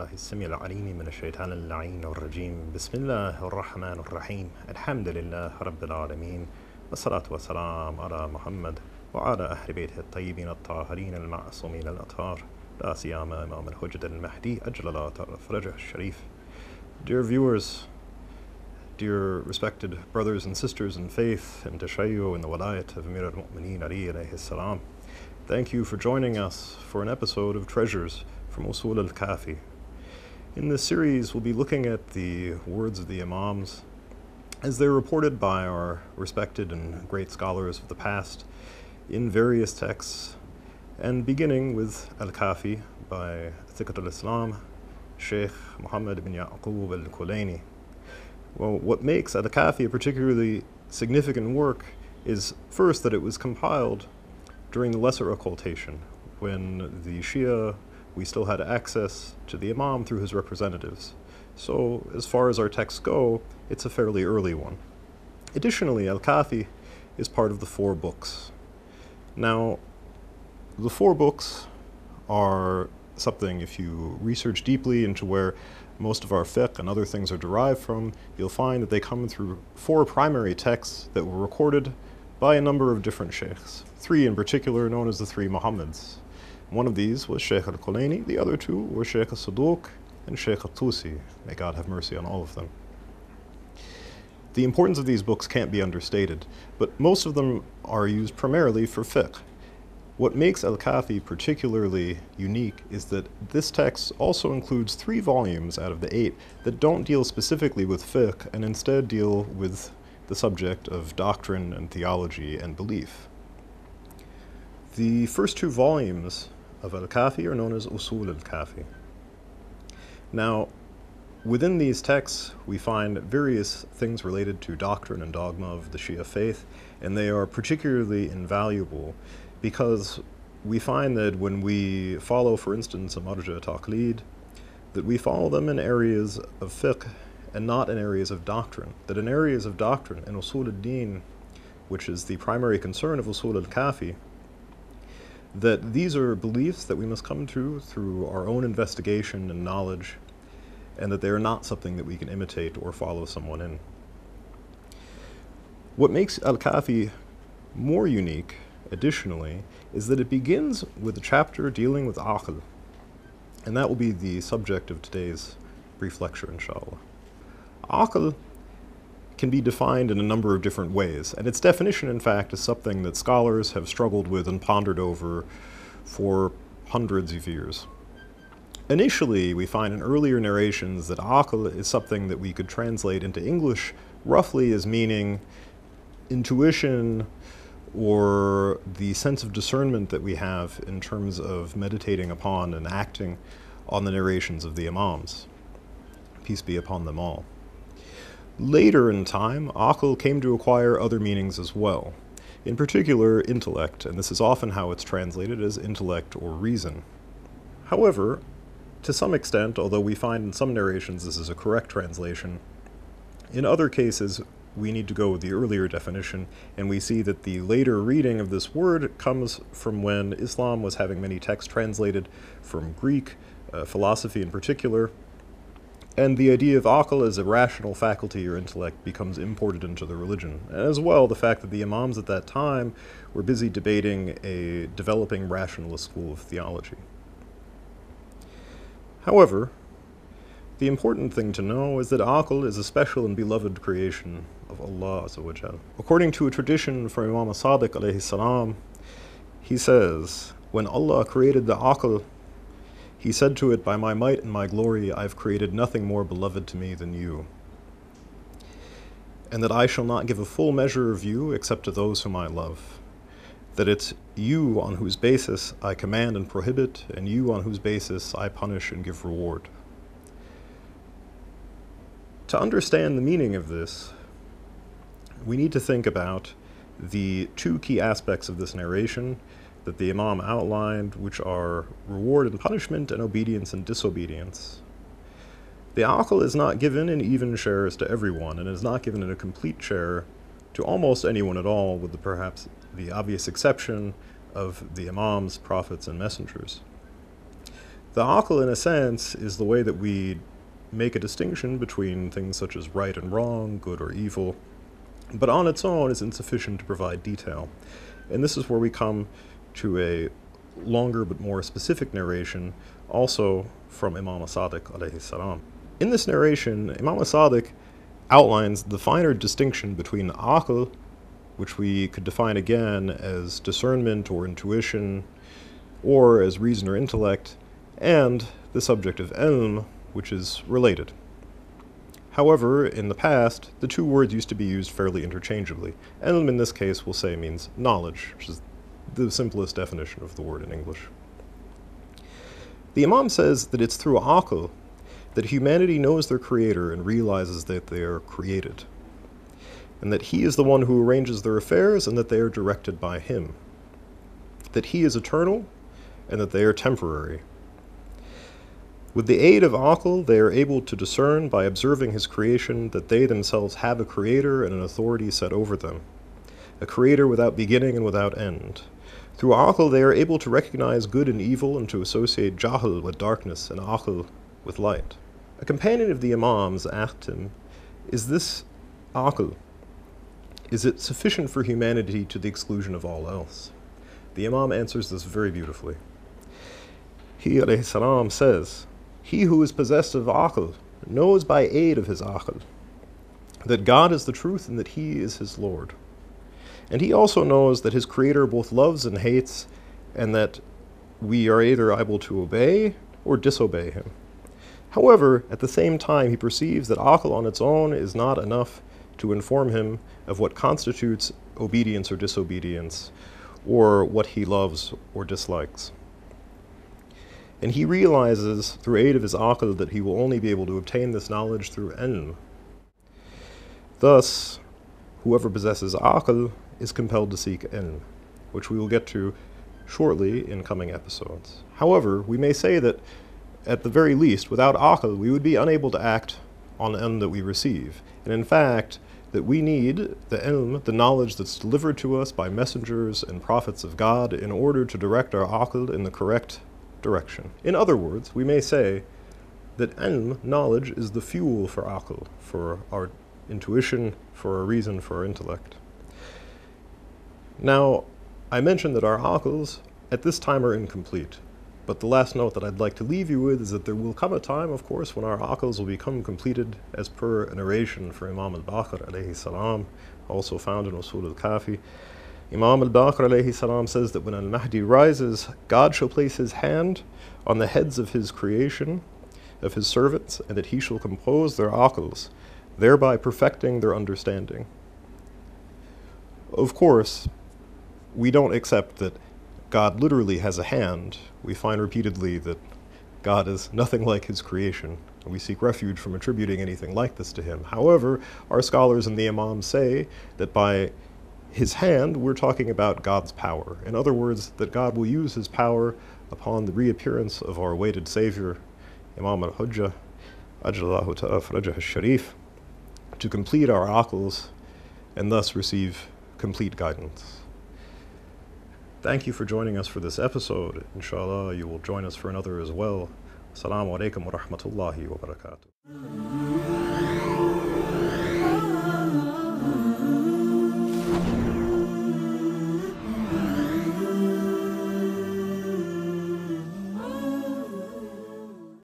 بالله السميع العليم من الشيطان اللعين الرجيم بسم الله الرحمن الرحيم الحمد لله رب العالمين والصلاة والسلام على محمد وعلى أهل بيته الطيبين الطاهرين المعصومين الأطهار لا سيما إمام الحجة المهدي أجل الله تعالى فرجه الشريف. Dear viewers, dear respected brothers and sisters in faith and tashayyu in the walayat of Amir al-Mu'mineen Ali alayhi salam, thank you for joining us for an episode of Treasures from Usul al-Kafi. In this series, we'll be looking at the words of the Imams as they're reported by our respected and great scholars of the past in various texts, and beginning with al-Kafi by Thiqat al-Islam, Sheikh Muhammad ibn Ya'qub al-Kulaini. Well, what makes al-Kafi a particularly significant work is first that it was compiled during the lesser occultation, when the Shia, we still had access to the Imam through his representatives. So, as far as our texts go, it's a fairly early one. Additionally, al-Kafi is part of the 4 books. Now, the 4 books are something, if you research deeply into where most of our fiqh and other things are derived from, you'll find that they come through 4 primary texts that were recorded by a number of different sheikhs. 3 in particular, known as the 3 Muhammads. One of these was Sheikh al-Kulaini, the other 2 were Sheikh al-Saduq and Sheikh al-Tusi. May God have mercy on all of them. The importance of these books can't be understated, but most of them are used primarily for fiqh. What makes al-Kafi particularly unique is that this text also includes 3 volumes out of the 8 that don't deal specifically with fiqh and instead deal with the subject of doctrine and theology and belief. The first 2 volumes of al-Kafi are known as Usul al-Kafi. Now, within these texts, we find various things related to doctrine and dogma of the Shia faith, and they are particularly invaluable because we find that when we follow, for instance, a marja taqlid, that we follow them in areas of fiqh and not in areas of doctrine. That in areas of doctrine, in Usul al-Din, which is the primary concern of Usul al-Kafi, that these are beliefs that we must come to through our own investigation and knowledge, and that they are not something that we can imitate or follow someone in. What makes al-Kafi more unique, additionally, is that it begins with a chapter dealing with aql, and that will be the subject of today's brief lecture, inshallah. Aql can be defined in a number of different ways, and its definition, in fact, is something that scholars have struggled with and pondered over for hundreds of years. Initially, we find in earlier narrations that aql is something that we could translate into English roughly as meaning intuition or the sense of discernment that we have in terms of meditating upon and acting on the narrations of the Imams. Peace be upon them all. Later in time, aql came to acquire other meanings as well, in particular intellect, and this is often how it's translated as intellect or reason. However, to some extent, although we find in some narrations this is a correct translation, in other cases we need to go with the earlier definition, and we see that the later reading of this word comes from when Islam was having many texts translated from Greek, philosophy in particular, and the idea of aql as a rational faculty or intellect becomes imported into the religion. And as well, the fact that the Imams at that time were busy debating a developing rationalist school of theology. However, the important thing to know is that aql is a special and beloved creation of Allah Azza wa Jal. According to a tradition from Imam Sadiq alayhi salam, he says, when Allah created the aql, He said to it, by my might and my glory, I have created nothing more beloved to me than you, and that I shall not give a full measure of you except to those whom I love, that it's you on whose basis I command and prohibit, and you on whose basis I punish and give reward. To understand the meaning of this, we need to think about the 2 key aspects of this narration that the Imam outlined, which are reward and punishment and obedience and disobedience. The aql is not given in even shares to everyone, and is not given in a complete share to almost anyone at all, with perhaps the obvious exception of the Imams, prophets, and messengers. The aql, in a sense, is the way that we make a distinction between things such as right and wrong, good or evil, but on its own is insufficient to provide detail. And this is where we come to a longer but more specific narration, also from Imam as-Sadiq alayhi salam. In this narration, Imam as-Sadiq outlines the finer distinction between aql, which we could define again as discernment or intuition, or as reason or intellect, and the subject of ilm, which is related. However, in the past, the two words used to be used fairly interchangeably. Ilm in this case, we'll say, means knowledge, which is the simplest definition of the word in English. The Imam says that it's through aql that humanity knows their creator and realizes that they are created, and that he is the one who arranges their affairs and that they are directed by him, that he is eternal and that they are temporary. With the aid of aql, they are able to discern by observing his creation that they themselves have a creator and an authority set over them, a creator without beginning and without end. Through aql, they are able to recognize good and evil and to associate jahl with darkness and aql with light. A companion of the Imam's asked him, is this aql, is it sufficient for humanity to the exclusion of all else? The Imam answers this very beautifully. He alayhi salam says, he who is possessed of aql knows by aid of his aql that God is the truth and that he is his Lord. And he also knows that his creator both loves and hates, and that we are either able to obey or disobey him. However, at the same time, he perceives that aql on its own is not enough to inform him of what constitutes obedience or disobedience, or what he loves or dislikes. And he realizes through aid of his aql that he will only be able to obtain this knowledge through ilm. Thus, whoever possesses aql is compelled to seek ilm, which we will get to shortly in coming episodes. However, we may say that at the very least, without aql, we would be unable to act on ilm that we receive. And in fact, that we need the ilm, the knowledge that's delivered to us by messengers and prophets of God, in order to direct our aql in the correct direction. In other words, we may say that ilm, knowledge, is the fuel for aql, for our intuition, for our reason, for our intellect. Now, I mentioned that our aqls at this time are incomplete, but the last note that I'd like to leave you with is that there will come a time, of course, when our aqls will become completed, as per a narration for Imam al-Baqir alayhi salam, also found in Usul al-Kafi. Imam al-Baqir alayhi salam says that when al-Mahdi rises, God shall place his hand on the heads of his creation, of his servants, and that he shall compose their aqls, thereby perfecting their understanding. Of course, we don't accept that God literally has a hand. We find repeatedly that God is nothing like his creation, and we seek refuge from attributing anything like this to him. However, our scholars and the Imam say that by his hand, we're talking about God's power. In other words, that God will use his power upon the reappearance of our awaited Savior, Imam al-Hujjah, Ajlallahu ta'ala farajah al-Sharif, to complete our aqls and thus receive complete guidance. Thank you for joining us for this episode. Inshallah, you will join us for another as well. Assalamu alaikum wa rahmatullahi wa barakatuh.